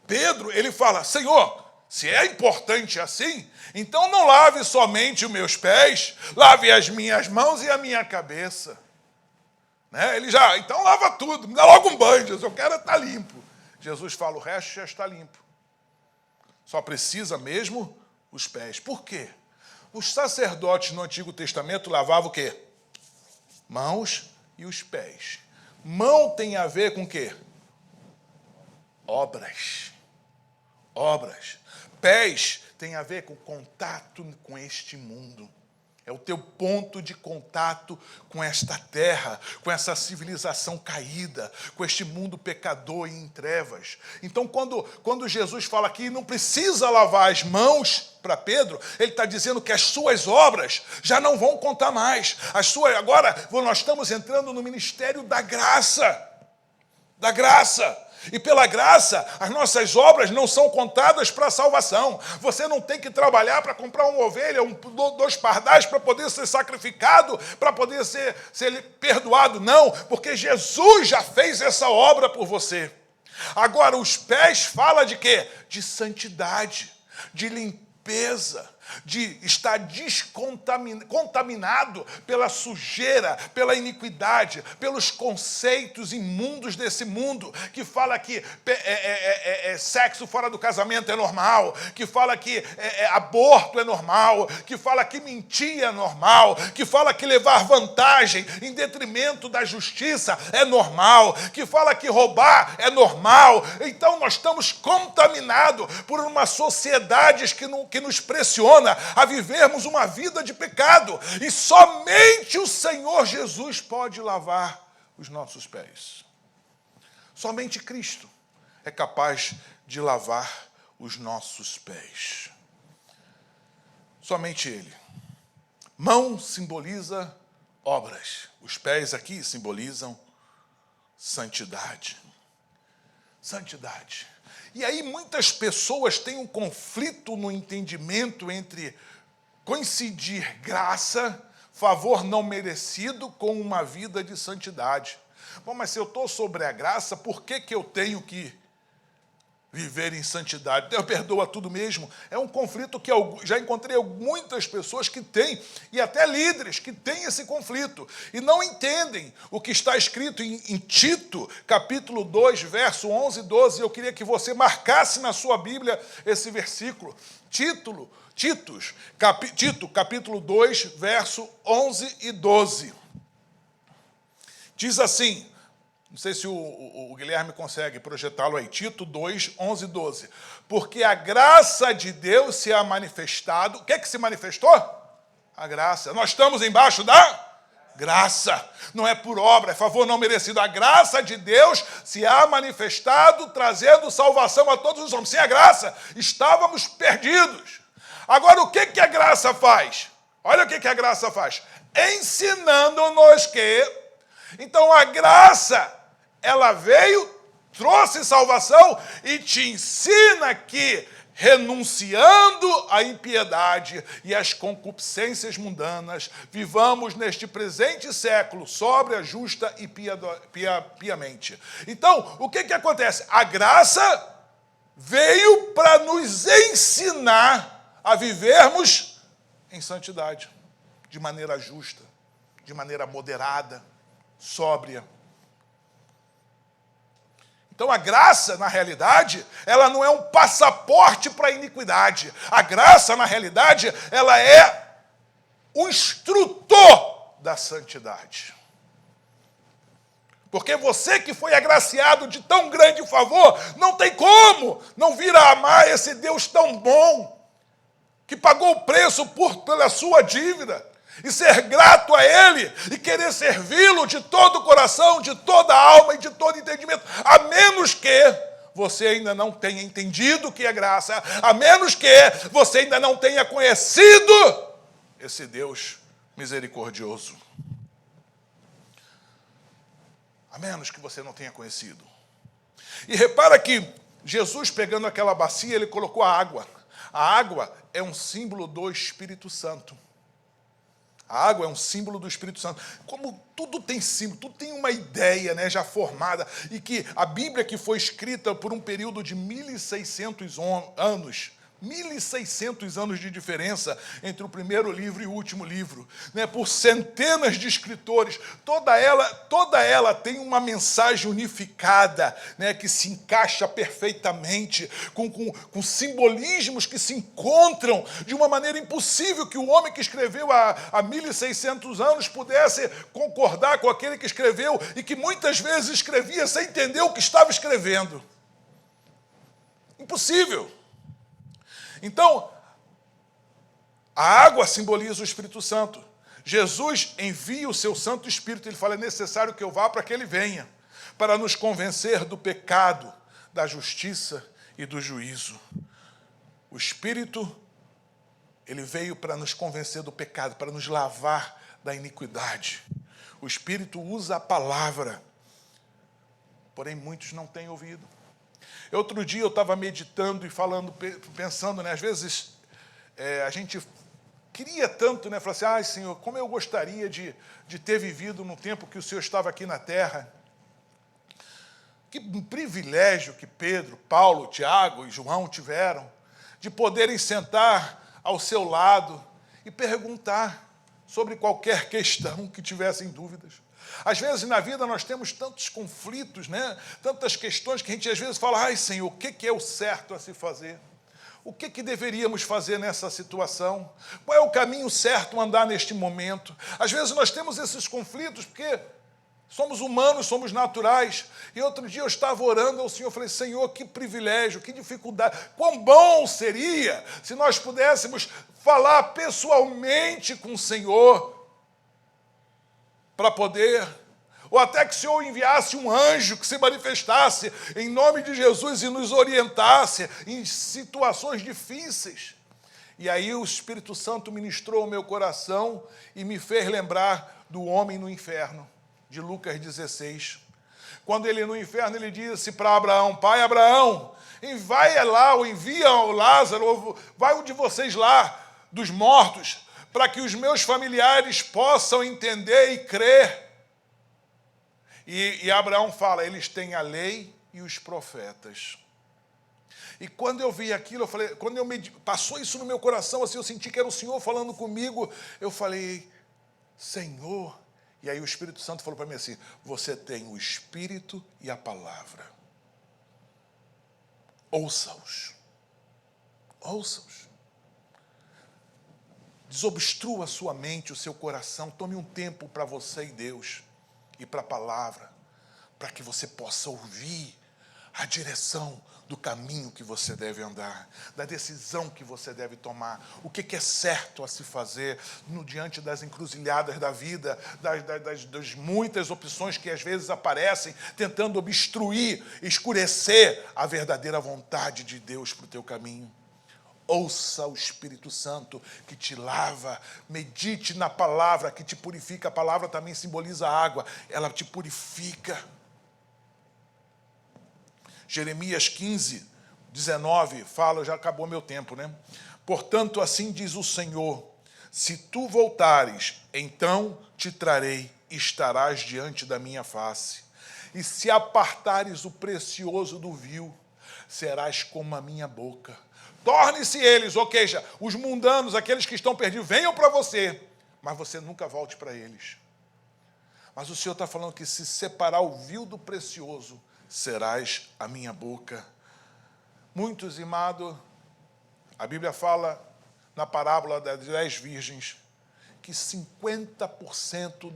Pedro, ele fala, Senhor, se é importante assim, então não lave somente os meus pés, lave as minhas mãos e a minha cabeça. Né? Então lava tudo, me dá logo um banho, Jesus, eu quero estar limpo. Jesus fala, o resto já está limpo. Só precisa mesmo os pés. Por quê? Os sacerdotes no Antigo Testamento lavavam o quê? Mãos e os pés. Mão tem a ver com o quê? Obras. Pés tem a ver com contato com este mundo. É o teu ponto de contato com esta terra, com essa civilização caída, com este mundo pecador e em trevas. Então, quando Jesus fala aqui, não precisa lavar as mãos para Pedro, ele está dizendo que as suas obras já não vão contar mais. Agora, nós estamos entrando no ministério da graça. Da graça. E pela graça, as nossas obras não são contadas para a salvação. Você não tem que trabalhar para comprar uma ovelha, 2 pardais para poder ser sacrificado, para poder ser perdoado. Não, porque Jesus já fez essa obra por você. Agora, os pés fala de quê? De santidade, de limpeza, de estar contaminado pela sujeira, pela iniquidade, pelos conceitos imundos desse mundo, que fala que sexo fora do casamento é normal, que fala que aborto é normal, que fala que mentir é normal, que fala que levar vantagem em detrimento da justiça é normal, que fala que roubar é normal. Então nós estamos contaminados por uma sociedade que nos pressiona a vivermos uma vida de pecado. E somente o Senhor Jesus pode lavar os nossos pés. Somente Cristo é capaz de lavar os nossos pés. Somente Ele. Mão simboliza obras. Os pés aqui simbolizam santidade. Santidade. E aí muitas pessoas têm um conflito no entendimento entre coincidir graça, favor não merecido, com uma vida de santidade. Bom, mas se eu estou sobre a graça, por que eu tenho que viver em santidade? Deus perdoa tudo mesmo. É um conflito que eu já encontrei muitas pessoas que têm, e até líderes que têm esse conflito, e não entendem o que está escrito em Tito, capítulo 2, verso 11 e 12. Eu queria que você marcasse na sua Bíblia esse versículo. Tito, capítulo 2, verso 11 e 12. Diz assim, não sei se o Guilherme consegue projetá-lo aí, Tito 2, 11 e 12. Porque a graça de Deus se ha manifestado. O que é que se manifestou? A graça. Nós estamos embaixo da graça. Não é por obra, é favor não merecido. A graça de Deus se ha manifestado, trazendo salvação a todos os homens. Sem a graça, estávamos perdidos. Agora, o que a graça faz? Olha o que a graça faz. Ensinando-nos que... Então, a graça, ela veio, trouxe salvação e te ensina que, renunciando à impiedade e às concupiscências mundanas, vivamos neste presente século sóbria, justa e piamente. Então, o que acontece? A graça veio para nos ensinar a vivermos em santidade, de maneira justa, de maneira moderada, sóbria. Então a graça, na realidade, ela não é um passaporte para a iniquidade. A graça, na realidade, ela é o instrutor da santidade. Porque você que foi agraciado de tão grande favor, não tem como não vir a amar esse Deus tão bom, que pagou o preço pela sua dívida, e ser grato a Ele, e querer servi-lo de todo o coração, de toda a alma e de todo entendimento, a menos que você ainda não tenha entendido o que é graça, a menos que você ainda não tenha conhecido esse Deus misericordioso. A menos que você não tenha conhecido. E repara que Jesus, pegando aquela bacia, ele colocou a água. A água é um símbolo do Espírito Santo. A água é um símbolo do Espírito Santo. Como tudo tem símbolo, tudo tem uma ideia, né, já formada. E que a Bíblia, que foi escrita por um período de 1.600 anos, 1.600 anos de diferença entre o primeiro livro e o último livro, né, por centenas de escritores, toda ela tem uma mensagem unificada, né, que se encaixa perfeitamente, com simbolismos que se encontram de uma maneira impossível que o homem que escreveu há 1.600 anos pudesse concordar com aquele que escreveu e que muitas vezes escrevia sem entender o que estava escrevendo. Impossível. Então, A água simboliza o Espírito Santo. Jesus envia o seu Santo Espírito. Ele fala, é necessário que eu vá para que ele venha, para nos convencer do pecado, da justiça e do juízo. O Espírito, ele veio para nos convencer do pecado, para nos lavar da iniquidade. O Espírito usa a palavra, porém muitos não têm ouvido. Outro dia eu estava meditando e falando, pensando, né? Às vezes a gente queria tanto, né? Falar assim, ai Senhor, como eu gostaria de ter vivido no tempo que o Senhor estava aqui na terra. Que privilégio que Pedro, Paulo, Tiago e João tiveram de poderem sentar ao seu lado e perguntar sobre qualquer questão que tivessem dúvidas. Às vezes na vida nós temos tantos conflitos, né? Tantas questões que a gente às vezes fala, ai Senhor, o que é o certo a se fazer? O que deveríamos fazer nessa situação? Qual é o caminho certo a andar neste momento? Às vezes nós temos esses conflitos porque somos humanos, somos naturais. E outro dia eu estava orando ao Senhor, falei, Senhor, que privilégio, que dificuldade, quão bom seria se nós pudéssemos falar pessoalmente com o Senhor, para poder, ou até que o Senhor enviasse um anjo que se manifestasse em nome de Jesus e nos orientasse em situações difíceis. E aí o Espírito Santo ministrou o meu coração e me fez lembrar do homem no inferno, de Lucas 16. Quando ele no inferno, ele disse para Abraão, pai Abraão, vai lá, ou envia o Lázaro, ou vai um de vocês lá, dos mortos, para que os meus familiares possam entender e crer. E Abraão fala, eles têm a lei e os profetas. E quando eu vi aquilo, eu falei, quando passou isso no meu coração, assim, eu senti que era o Senhor falando comigo, eu falei, Senhor. E aí o Espírito Santo falou para mim assim, você tem o Espírito e a palavra. Ouça-os. Ouça-os. Desobstrua a sua mente, o seu coração. Tome um tempo para você e Deus e para a palavra, para que você possa ouvir a direção do caminho que você deve andar, da decisão que você deve tomar, o que é certo a se fazer diante das encruzilhadas da vida, das muitas opções que às vezes aparecem, tentando obstruir, escurecer a verdadeira vontade de Deus para o teu caminho. Ouça o Espírito Santo que te lava, medite na palavra que te purifica. A palavra também simboliza a água, ela te purifica. Jeremias 15, 19, fala, já acabou meu tempo, né? Portanto, assim diz o Senhor, se tu voltares, então te trarei e estarás diante da minha face. E se apartares o precioso do vil, serás como a minha boca. Torne-se eles, ou seja, os mundanos, aqueles que estão perdidos, venham para você, mas você nunca volte para eles. Mas o Senhor está falando que se separar o vil do precioso, serás a minha boca. Muitos, amado, a Bíblia fala na parábola das 10 virgens, que 50%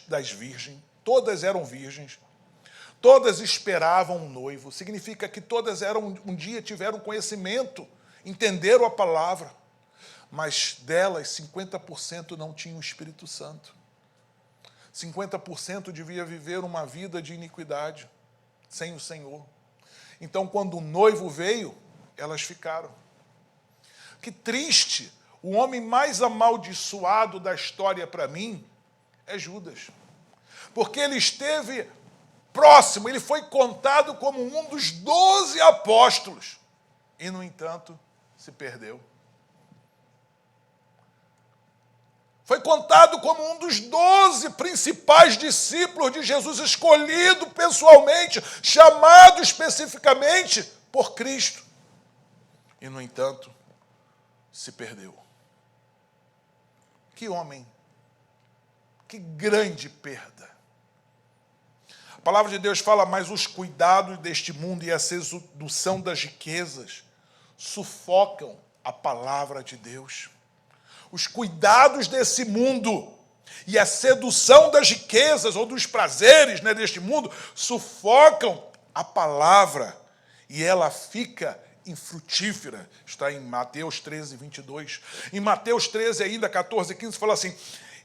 das virgens, todas eram virgens, todas esperavam um noivo. Significa que todas um dia tiveram conhecimento, entenderam a palavra, mas delas 50% não tinham o Espírito Santo. 50% devia viver uma vida de iniquidade, sem o Senhor. Então, quando o noivo veio, elas ficaram. Que triste, o homem mais amaldiçoado da história para mim é Judas. Porque ele esteve próximo, ele foi contado como um dos 12 apóstolos. E, no entanto, se perdeu. Foi contado como um dos 12 principais discípulos de Jesus, escolhido pessoalmente, chamado especificamente por Cristo. E, no entanto, se perdeu. Que homem, que grande perda. A palavra de Deus fala, mas os cuidados deste mundo e a sedução das riquezas sufocam a palavra de Deus. Os cuidados desse mundo e a sedução das riquezas ou dos prazeres, né, deste mundo sufocam a palavra e ela fica infrutífera. Está em Mateus 13, 22. Em Mateus 13, ainda 14, 15, fala assim: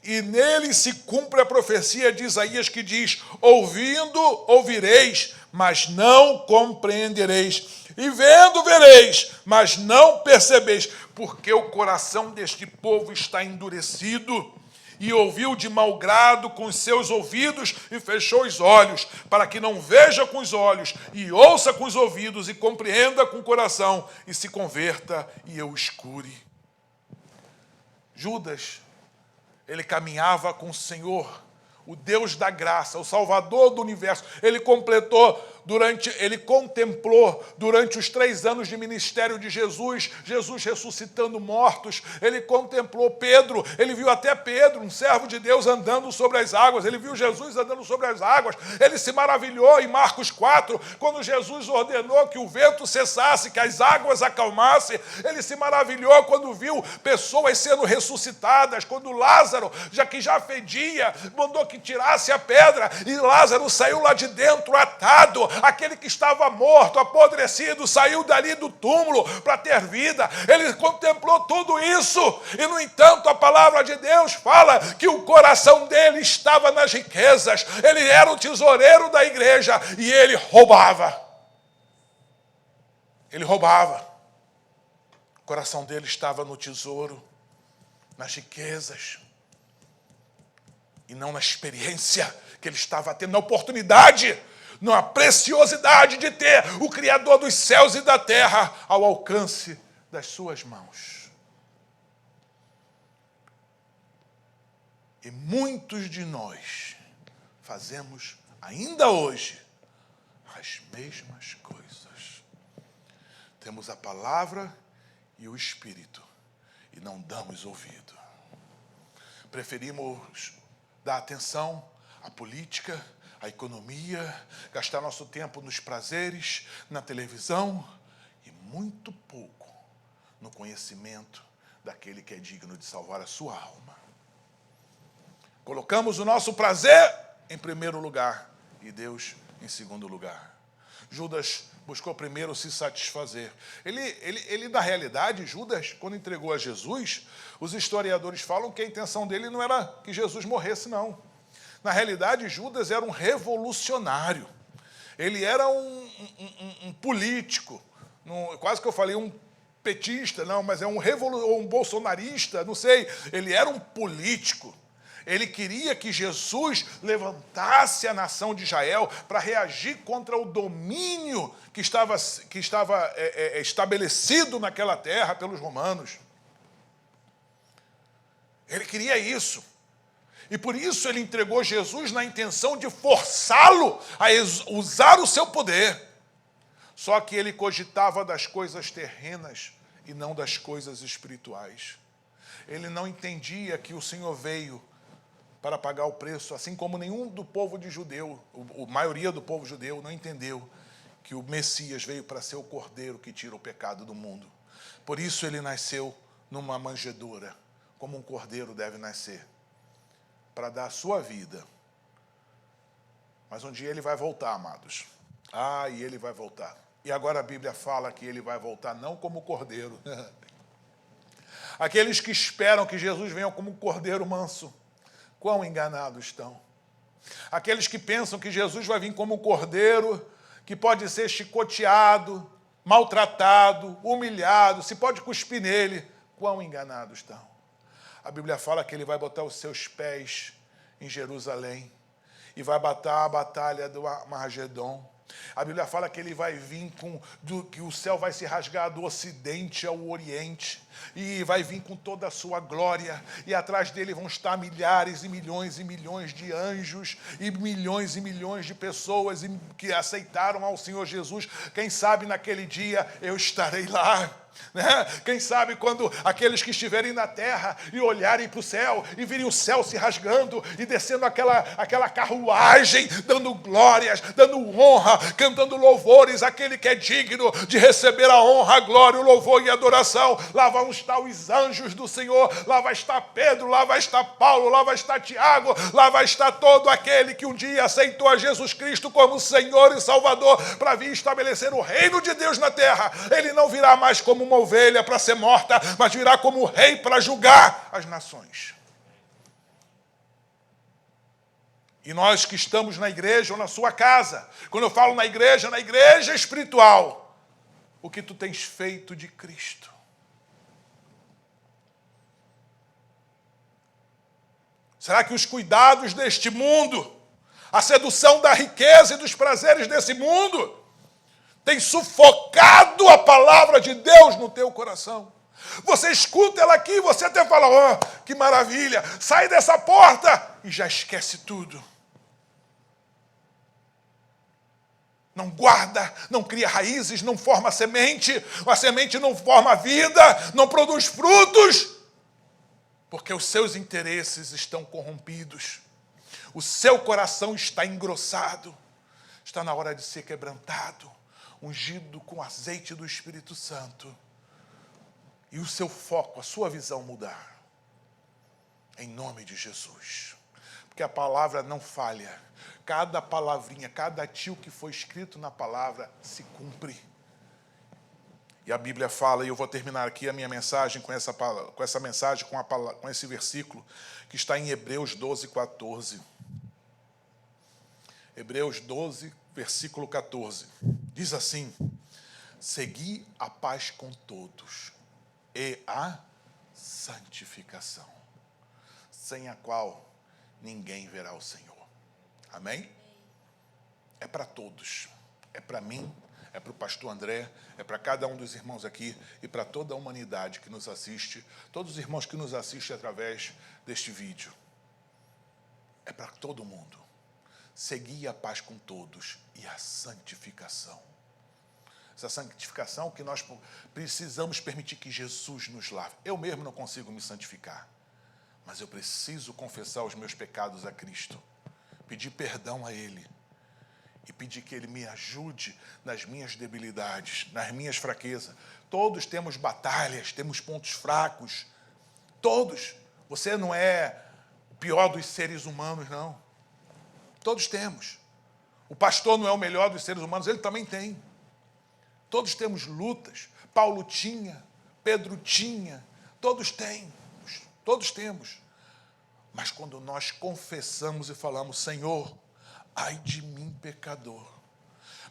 e nele se cumpre a profecia de Isaías que diz: ouvindo, ouvireis, mas não compreendereis. E vendo, vereis, mas não percebeis. Porque o coração deste povo está endurecido, e ouviu de mau grado com os seus ouvidos e fechou os olhos, para que não veja com os olhos, e ouça com os ouvidos, e compreenda com o coração, e se converta, e eu os cure. Judas, ele caminhava com o Senhor, o Deus da graça, o Salvador do universo. Ele contemplou durante os 3 anos de ministério de Jesus, Jesus ressuscitando mortos. Ele contemplou Pedro, ele viu até Pedro, um servo de Deus, andando sobre as águas. Ele viu Jesus andando sobre as águas. Ele se maravilhou em Marcos 4, quando Jesus ordenou que o vento cessasse, que as águas acalmassem. Ele se maravilhou quando viu pessoas sendo ressuscitadas, quando Lázaro, já fedia, mandou que tirasse a pedra, e Lázaro saiu lá de dentro atado. Aquele que estava morto, apodrecido, saiu dali do túmulo para ter vida. Ele contemplou tudo isso, e no entanto a palavra de Deus fala que o coração dele estava nas riquezas. Ele era o tesoureiro da igreja, e ele roubava. Ele roubava. O coração dele estava no tesouro, nas riquezas, e não na experiência que ele estava tendo, na oportunidade, na preciosidade de ter o Criador dos céus e da terra ao alcance das suas mãos. E muitos de nós fazemos ainda hoje as mesmas coisas. Temos a palavra e o Espírito e não damos ouvido. Preferimos dar atenção à política, à economia, gastar nosso tempo nos prazeres, na televisão, e muito pouco no conhecimento daquele que é digno de salvar a sua alma. Colocamos o nosso prazer em primeiro lugar e Deus em segundo lugar. Judas buscou primeiro se satisfazer. Ele, na realidade, Judas, quando entregou a Jesus, os historiadores falam que a intenção dele não era que Jesus morresse, não. Na realidade, Judas era um revolucionário. Ele era um político. Quase que eu falei um petista, não, mas é um bolsonarista, não sei. Ele era um político. Ele queria que Jesus levantasse a nação de Israel para reagir contra o domínio que estava estabelecido naquela terra pelos romanos. Ele queria isso. E por isso ele entregou Jesus na intenção de forçá-lo a usar o seu poder. Só que ele cogitava das coisas terrenas e não das coisas espirituais. Ele não entendia que o Senhor veio para pagar o preço, assim como nenhum do povo de judeu, a maioria do povo judeu não entendeu que o Messias veio para ser o cordeiro que tira o pecado do mundo. Por isso ele nasceu numa manjedoura, como um cordeiro deve nascer, para dar a sua vida. Mas um dia ele vai voltar, amados. E ele vai voltar. E agora a Bíblia fala que ele vai voltar não como cordeiro. Aqueles que esperam que Jesus venha como um cordeiro manso, quão enganados estão. Aqueles que pensam que Jesus vai vir como um cordeiro, que pode ser chicoteado, maltratado, humilhado, se pode cuspir nele, quão enganados estão. A Bíblia fala que ele vai botar os seus pés em Jerusalém e vai batalhar a batalha do Armagedon. A Bíblia fala que ele vai vir que o céu vai se rasgar do ocidente ao oriente e vai vir com toda a sua glória, e atrás dele vão estar milhares e milhões de anjos e milhões de pessoas que aceitaram ao Senhor Jesus. Quem sabe naquele dia eu estarei lá. né? Quem sabe quando aqueles que estiverem na terra e olharem para o céu e virem o céu se rasgando e descendo aquela carruagem, dando glórias, dando honra, cantando louvores, aquele que é digno de receber a honra, a glória, o louvor e a adoração. Lá vão estar os anjos do Senhor, lá vai estar Pedro, lá vai estar Paulo, lá vai estar Tiago, lá vai estar todo aquele que um dia aceitou a Jesus Cristo como Senhor e Salvador para vir estabelecer o reino de Deus na terra. Ele não virá mais como uma ovelha para ser morta, mas virá como rei para julgar as nações. E nós que estamos na igreja ou na sua casa, quando eu falo na igreja espiritual, o que tu tens feito de Cristo? Será que os cuidados deste mundo, a sedução da riqueza e dos prazeres desse mundo, tem sufocado a palavra de Deus no teu coração? Você escuta ela aqui, você até fala, oh, que maravilha, sai dessa porta e já esquece tudo. Não guarda, não cria raízes, não forma semente, a semente não forma vida, não produz frutos, porque os seus interesses estão corrompidos, o seu coração está engrossado, está na hora de ser quebrantado, ungido com azeite do Espírito Santo, e o seu foco, a sua visão mudar, em nome de Jesus, porque a palavra não falha, cada palavrinha, cada tio que foi escrito na palavra se cumpre. E a Bíblia fala, e eu vou terminar aqui a minha mensagem com essa mensagem, com esse versículo, que está em Hebreus 12, 14. Hebreus 12, versículo 14. Diz assim, segui a paz com todos e a santificação, sem a qual ninguém verá o Senhor. Amém? É para todos. É para mim, é para o pastor André, é para cada um dos irmãos aqui e para toda a humanidade que nos assiste, todos os irmãos que nos assistem através deste vídeo. É para todo mundo. Seguir a paz com todos e a santificação. Essa santificação que nós precisamos permitir que Jesus nos lave. Eu mesmo não consigo me santificar, mas eu preciso confessar os meus pecados a Cristo, pedir perdão a Ele e pedir que Ele me ajude nas minhas debilidades, nas minhas fraquezas. Todos temos batalhas, temos pontos fracos. Todos. Você não é o pior dos seres humanos, não. Todos temos. O pastor não é o melhor dos seres humanos, ele também tem. Todos temos lutas. Paulo tinha, Pedro tinha, todos têm, todos temos. Mas quando nós confessamos e falamos, Senhor, ai de mim, pecador,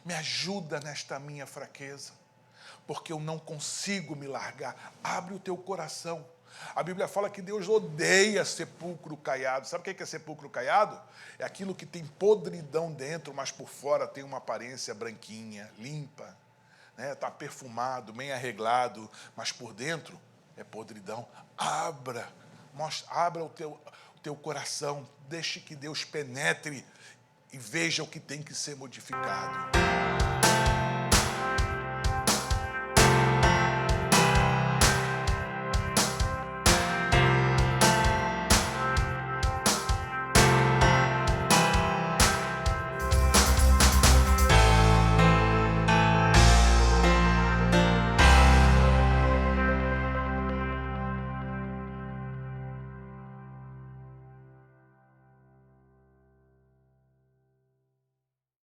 me ajuda nesta minha fraqueza, porque eu não consigo me largar. Abre o teu coração. A Bíblia fala que Deus odeia sepulcro caiado. Sabe o que é sepulcro caiado? É aquilo que tem podridão dentro, mas por fora tem uma aparência branquinha, limpa, né? Está perfumado, bem arreglado, mas por dentro é podridão. Abra o teu coração, deixe que Deus penetre e veja o que tem que ser modificado.